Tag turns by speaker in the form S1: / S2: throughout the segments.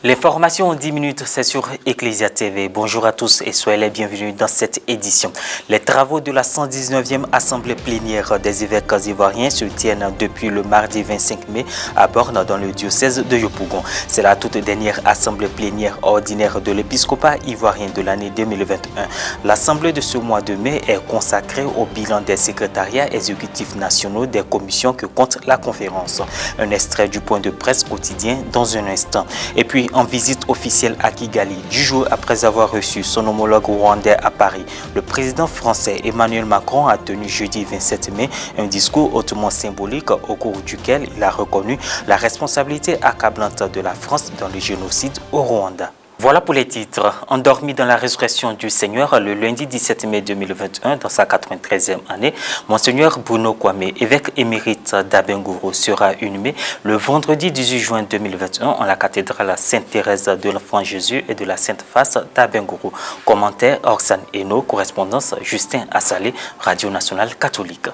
S1: Les formations en 10 minutes, c'est sur Ecclesia TV. Bonjour à tous et soyez les bienvenus dans cette édition. Les travaux de la 119e Assemblée plénière des évêques ivoiriens se tiennent depuis le mardi 25 mai à Borne dans le diocèse de Yopougon. C'est la toute dernière Assemblée plénière ordinaire de l'épiscopat ivoirien de l'année 2021. L'Assemblée de ce mois de mai est consacrée au bilan des secrétariats exécutifs nationaux des commissions que compte la conférence. Un extrait du point de presse quotidien dans un instant. Et puis, en visite officielle à Kigali, 10 jours après avoir reçu son homologue rwandais à Paris, le président français Emmanuel Macron a tenu jeudi 27 mai un discours hautement symbolique au cours duquel il a reconnu la responsabilité accablante de la France dans le génocide au Rwanda. Voilà pour les titres. Endormi dans la résurrection du Seigneur le lundi 17 mai 2021, dans sa 93e année, Monseigneur Bruno Kwame, évêque émérite d'Abengourou, sera inhumé le vendredi 18 juin 2021 en la cathédrale Sainte-Thérèse de l'Enfant Jésus et de la Sainte Face d'Abengourou. Commentaire Orsan Eno, correspondance Justin Assalé, Radio Nationale Catholique.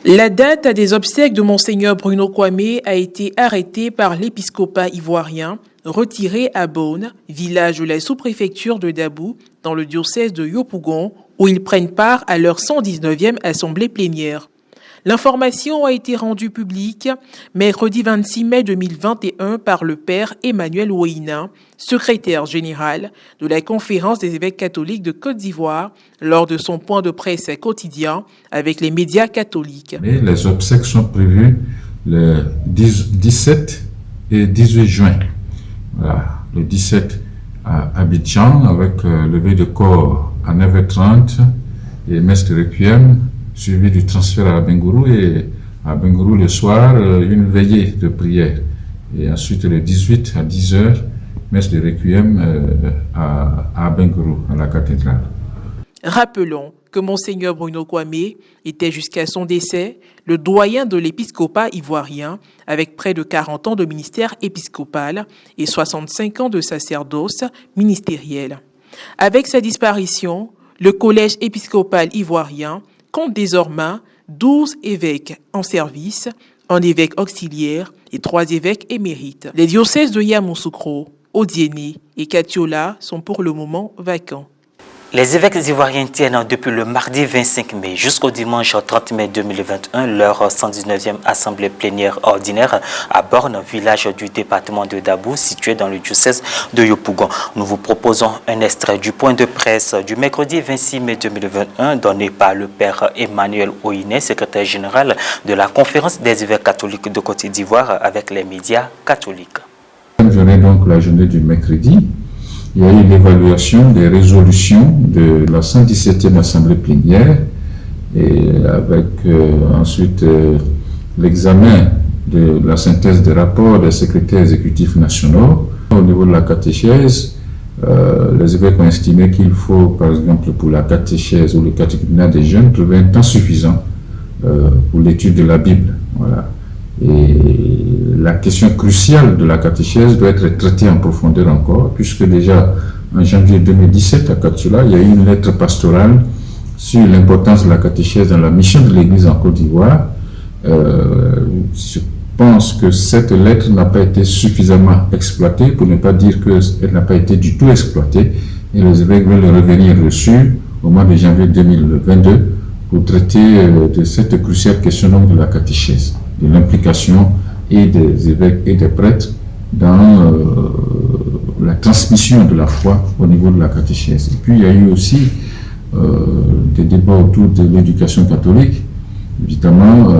S2: La date des obsèques de Monseigneur Bruno Kwame a été arrêtée par l'épiscopat ivoirien, retiré à Beaune, village de la sous-préfecture de Dabou, dans le diocèse de Yopougon, où ils prennent part à leur 119e assemblée plénière. L'information a été rendue publique mercredi 26 mai 2021 par le père Emmanuel Ouina, secrétaire général de la Conférence des évêques catholiques de Côte d'Ivoire, lors de son point de presse quotidien avec les médias catholiques.
S3: Les obsèques sont prévues le 17 et 18 juin. Voilà, le 17 à Abidjan avec levée de corps à 9h30 et messe de requiem, suivi du transfert à Abengourou, et à Abengourou le soir, une veillée de prière. Et ensuite le 18 à 10h, messe de requiem à Abengourou, à la cathédrale.
S2: Rappelons que Monseigneur Bruno Kwame était jusqu'à son décès le doyen de l'épiscopat ivoirien, avec près de 40 ans de ministère épiscopal et 65 ans de sacerdoce ministériel. Avec sa disparition, le collège épiscopal ivoirien compte désormais 12 évêques en service, un évêque auxiliaire et 3 évêques émérites. Les diocèses de Yamoussoukro, Odiéné et Katiola sont pour le moment vacants.
S1: Les évêques ivoiriens tiennent depuis le mardi 25 mai jusqu'au dimanche 30 mai 2021 leur 119e assemblée plénière ordinaire à Borne, village du département de Dabou, situé dans le diocèse de Yopougon. Nous vous proposons un extrait du point de presse du mercredi 26 mai 2021 donné par le père Emmanuel Ouiné, secrétaire général de la Conférence des évêques catholiques de Côte d'Ivoire, avec les médias catholiques.
S3: Journée, donc la journée du mercredi, il y a eu l'évaluation des résolutions de la 117e Assemblée plénière et avec ensuite l'examen de la synthèse des rapports des secrétaires exécutifs nationaux. Au niveau de la catéchèse, les évêques ont estimé qu'il faut, par exemple, pour la catéchèse ou le catéchuménat des jeunes, trouver un temps suffisant pour l'étude de la Bible. Voilà. Et la question cruciale de la catéchèse doit être traitée en profondeur encore, puisque déjà en janvier 2017 à Katiola, il y a eu une lettre pastorale sur l'importance de la catéchèse dans la mission de l'Église en Côte d'Ivoire. Je pense que cette lettre n'a pas été suffisamment exploitée, pour ne pas dire qu'elle n'a pas été du tout exploitée, et les évêques veulent revenir dessus au mois de janvier 2022 pour traiter de cette cruciale question de la catéchèse, de l'implication et des évêques et des prêtres dans la transmission de la foi au niveau de la catéchèse. Et puis il y a eu aussi des débats autour de l'éducation catholique. Évidemment,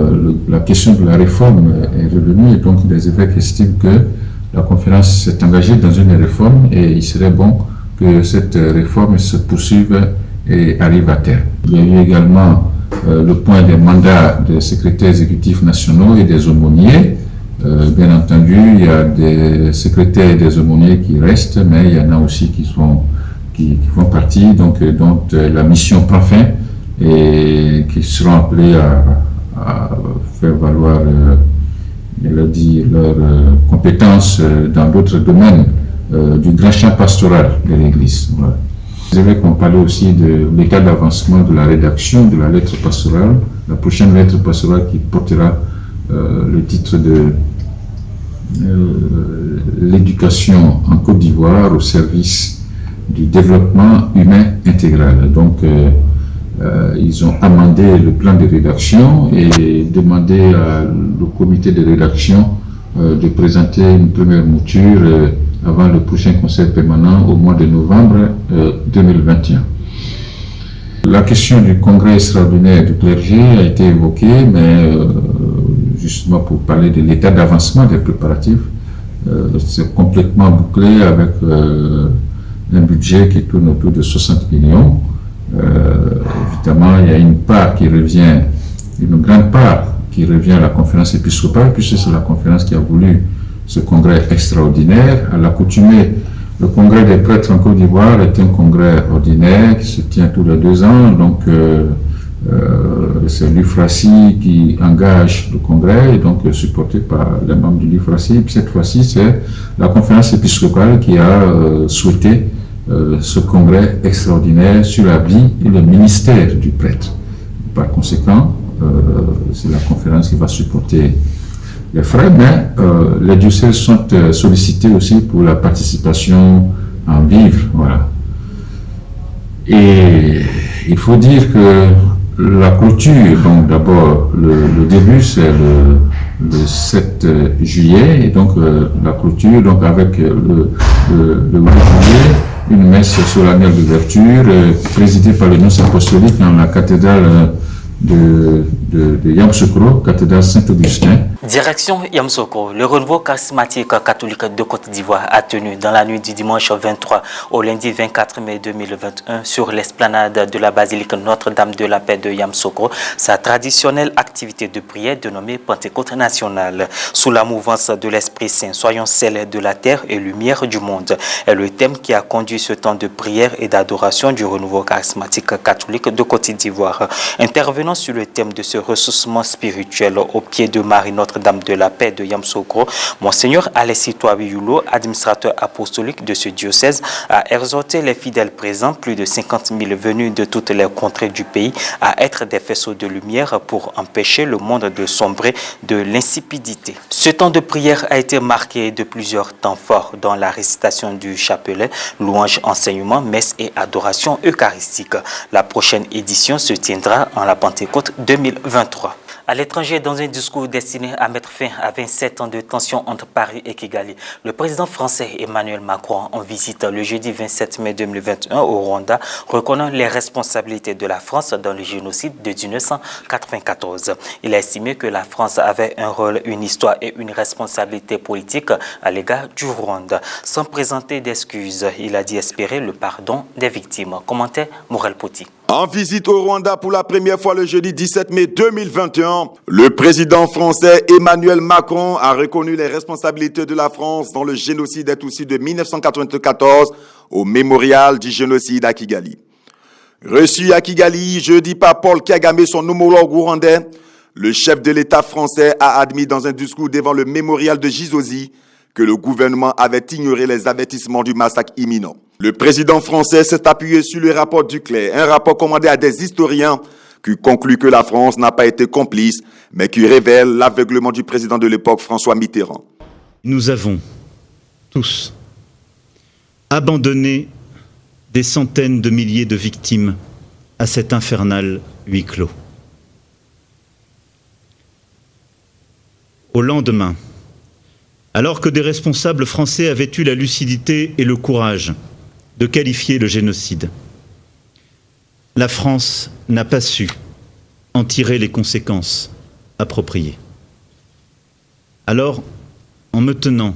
S3: la question de la réforme est revenue, et donc les évêques estiment que la conférence s'est engagée dans une réforme et il serait bon que cette réforme se poursuive et arrive à terme. Il y a eu également le point des mandats des secrétaires exécutifs nationaux et des aumôniers. Bien entendu, il y a des secrétaires et des aumôniers qui restent, mais il y en a aussi qui font partie, donc la mission prend fin et qui seront appelés à faire valoir leurs compétences dans d'autres domaines du grand champ pastoral de l'Église. Voilà. Les évêques ont parlé aussi de l'état d'avancement de la rédaction de la lettre pastorale, la prochaine lettre pastorale qui portera le titre l'éducation en Côte d'Ivoire au service du développement humain intégral. Donc, ils ont amendé le plan de rédaction et demandé au comité de rédaction de présenter une première mouture avant le prochain conseil permanent au mois de novembre 2021. La question du congrès extraordinaire du clergé a été évoquée, mais justement pour parler de l'état d'avancement des préparatifs, c'est complètement bouclé avec un budget qui tourne autour de 60 millions. Évidemment, il y a une grande part qui revient à la conférence épiscopale, puisque c'est la conférence qui a voulu ce congrès extraordinaire. À l'accoutumée, le congrès des prêtres en Côte d'Ivoire est un congrès ordinaire qui se tient tous les 2 ans, donc c'est l'UFRACI qui engage le congrès, et donc supporté par les membres de l'UFRACI. Cette fois-ci, c'est la conférence épiscopale qui a souhaité ce congrès extraordinaire sur la vie et le ministère du prêtre. Par conséquent, c'est la conférence qui va supporter les frais, mais les diocèses sont sollicités aussi pour la participation en vivres. Voilà. Et il faut dire que la clôture, donc d'abord le début c'est le 7 juillet, et donc la clôture donc avec le 8 juillet, une messe solennelle d'ouverture présidée par le nonce apostolique dans la cathédrale de Yamoussoukro, cathédrale Saint-Augustin.
S1: Direction Yamoussoukro, le renouveau charismatique catholique de Côte d'Ivoire a tenu dans la nuit du dimanche 23 au lundi 24 mai 2021 sur l'esplanade de la basilique Notre-Dame de la Paix de Yamoussoukro sa traditionnelle activité de prière dénommée Pentecôte nationale. Sous la mouvance de l'Esprit Saint, soyons sel de la terre et lumière du monde est le thème qui a conduit ce temps de prière et d'adoration du renouveau charismatique catholique de Côte d'Ivoire. Intervenant sur le thème de ce ressourcement spirituel au pied de Marie Notre-Dame de la Paix de Yamoussoukro, Monseigneur Alessi Touabiyoulo, administrateur apostolique de ce diocèse, a exhorté les fidèles présents, plus de 50 000 venus de toutes les contrées du pays, à être des faisceaux de lumière pour empêcher le monde de sombrer de l'insipidité. Ce temps de prière a été marqué de plusieurs temps forts, dont la récitation du chapelet, louange, enseignement, messe et adoration eucharistique. La prochaine édition se tiendra en la Pentecôte 2023. À l'étranger, dans un discours destiné à mettre fin à 27 ans de tension entre Paris et Kigali, le président français Emmanuel Macron, en visite le jeudi 27 mai 2021 au Rwanda, reconnaît les responsabilités de la France dans le génocide de 1994. Il a estimé que la France avait un rôle, une histoire et une responsabilité politique à l'égard du Rwanda. Sans présenter d'excuses, il a dit espérer le pardon des victimes. Commentaire Morel Poti.
S4: En visite au Rwanda pour la première fois le jeudi 17 mai 2021, le président français Emmanuel Macron a reconnu les responsabilités de la France dans le génocide des Tutsis de 1994 au mémorial du génocide à Kigali. Reçu à Kigali jeudi par Paul Kagame, son homologue rwandais, le chef de l'État français a admis dans un discours devant le mémorial de Gizosi que le gouvernement avait ignoré les avertissements du massacre imminent. Le président français s'est appuyé sur le rapport Duclerc, un rapport commandé à des historiens qui conclut que la France n'a pas été complice, mais qui révèle l'aveuglement du président de l'époque, François Mitterrand.
S5: Nous avons tous abandonné des centaines de milliers de victimes à cet infernal huis clos. Au lendemain, alors que des responsables français avaient eu la lucidité et le courage de qualifier le génocide, la France n'a pas su en tirer les conséquences appropriées. Alors, en me tenant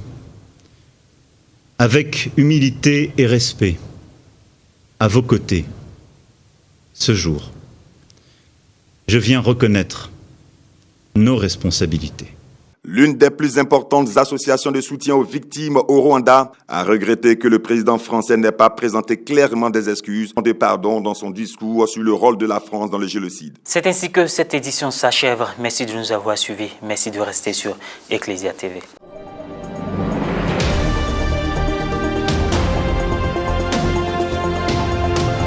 S5: avec humilité et respect à vos côtés ce jour, je viens reconnaître nos responsabilités.
S4: L'une des plus importantes associations de soutien aux victimes au Rwanda a regretté que le président français n'ait pas présenté clairement des excuses de pardon dans son discours sur le rôle de la France dans le génocide.
S1: C'est ainsi que cette édition s'achève. Merci de nous avoir suivis. Merci de rester sur Ecclesia TV.